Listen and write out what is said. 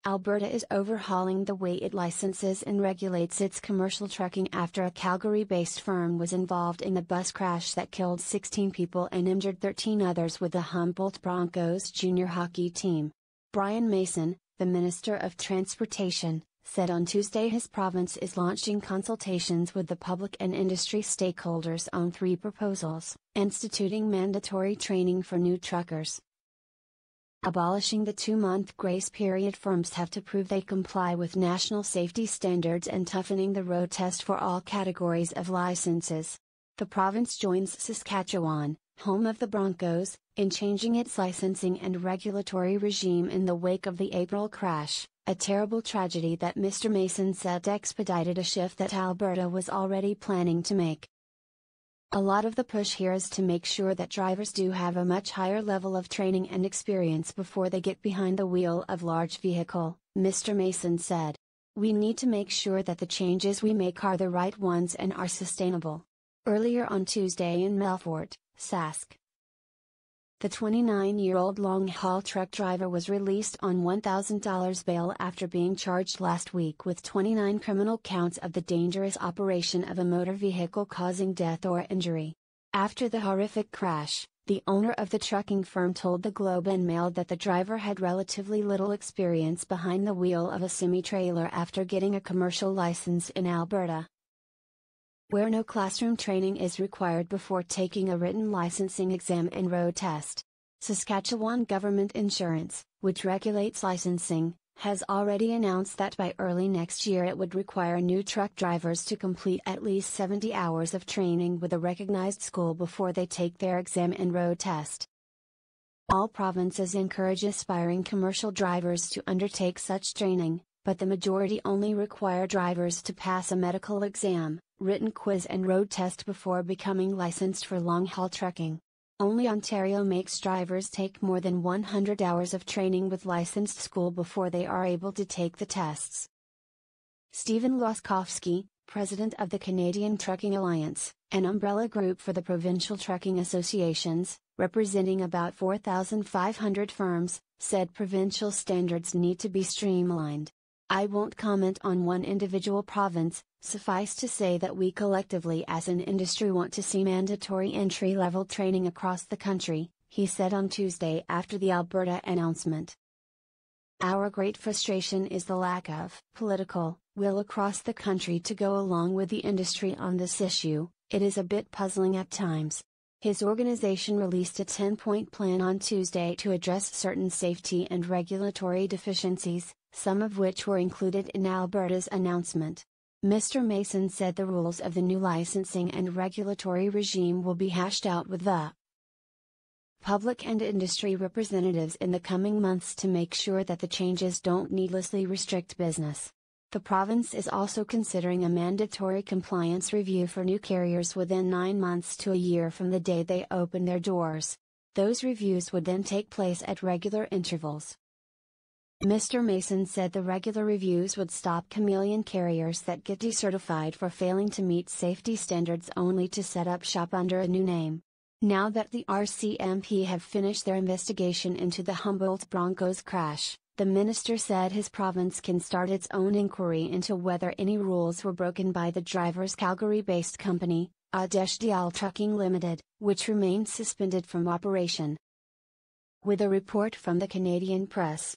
Alberta is overhauling the way it licenses and regulates its commercial trucking after a Calgary-based firm was involved in the bus crash that killed 16 people and injured 13 others with the Humboldt Broncos junior hockey team. Brian Mason, the Minister of Transportation, said on Tuesday his province is launching consultations with the public and industry stakeholders on 3 proposals, instituting mandatory training for new truckers, abolishing the 2-month grace period firms have to prove they comply with national safety standards, and toughening the road test for all categories of licenses. The province joins Saskatchewan, home of the Broncos, in changing its licensing and regulatory regime in the wake of the April crash, a terrible tragedy that Mr. Mason said expedited a shift that Alberta was already planning to make. A lot of the push here is to make sure that drivers do have a much higher level of training and experience before they get behind the wheel of large vehicle, Mr. Mason said. We need to make sure that the changes we make are the right ones and are sustainable. Earlier on Tuesday in Melfort, Sask, the 29-year-old long-haul truck driver was released on $1,000 bail after being charged last week with 29 criminal counts of the dangerous operation of a motor vehicle causing death or injury. After the horrific crash, the owner of the trucking firm told the Globe and Mail that the driver had relatively little experience behind the wheel of a semi-trailer after getting a commercial license in Alberta, where no classroom training is required before taking a written licensing exam and road test. Saskatchewan Government Insurance, which regulates licensing, has already announced that by early next year it would require new truck drivers to complete at least 70 hours of training with a recognized school before they take their exam and road test. All provinces encourage aspiring commercial drivers to undertake such training, but the majority only require drivers to pass a medical exam, written quiz and road test before becoming licensed for long-haul trucking. Only Ontario makes drivers take more than 100 hours of training with licensed school before they are able to take the tests. Stephen Loskowski, president of the Canadian Trucking Alliance, an umbrella group for the provincial trucking associations, representing about 4,500 firms, said provincial standards need to be streamlined. I won't comment on one individual province, suffice to say that we collectively as an industry want to see mandatory entry-level training across the country, he said on Tuesday after the Alberta announcement. Our great frustration is the lack of political will across the country to go along with the industry on this issue. It is a bit puzzling at times. His organization released a 10-point plan on Tuesday to address certain safety and regulatory deficiencies, some of which were included in Alberta's announcement. Mr. Mason said the rules of the new licensing and regulatory regime will be hashed out with the public and industry representatives in the coming months to make sure that the changes don't needlessly restrict business. The province is also considering a mandatory compliance review for new carriers within 9 months to a year from the day they open their doors. Those reviews would then take place at regular intervals. Mr. Mason said the regular reviews would stop chameleon carriers that get decertified for failing to meet safety standards only to set up shop under a new name. Now that the RCMP have finished their investigation into the Humboldt Broncos crash, the minister said his province can start its own inquiry into whether any rules were broken by the driver's Calgary-based company, Adeshdial Trucking Limited, which remained suspended from operation. With a report from the Canadian Press,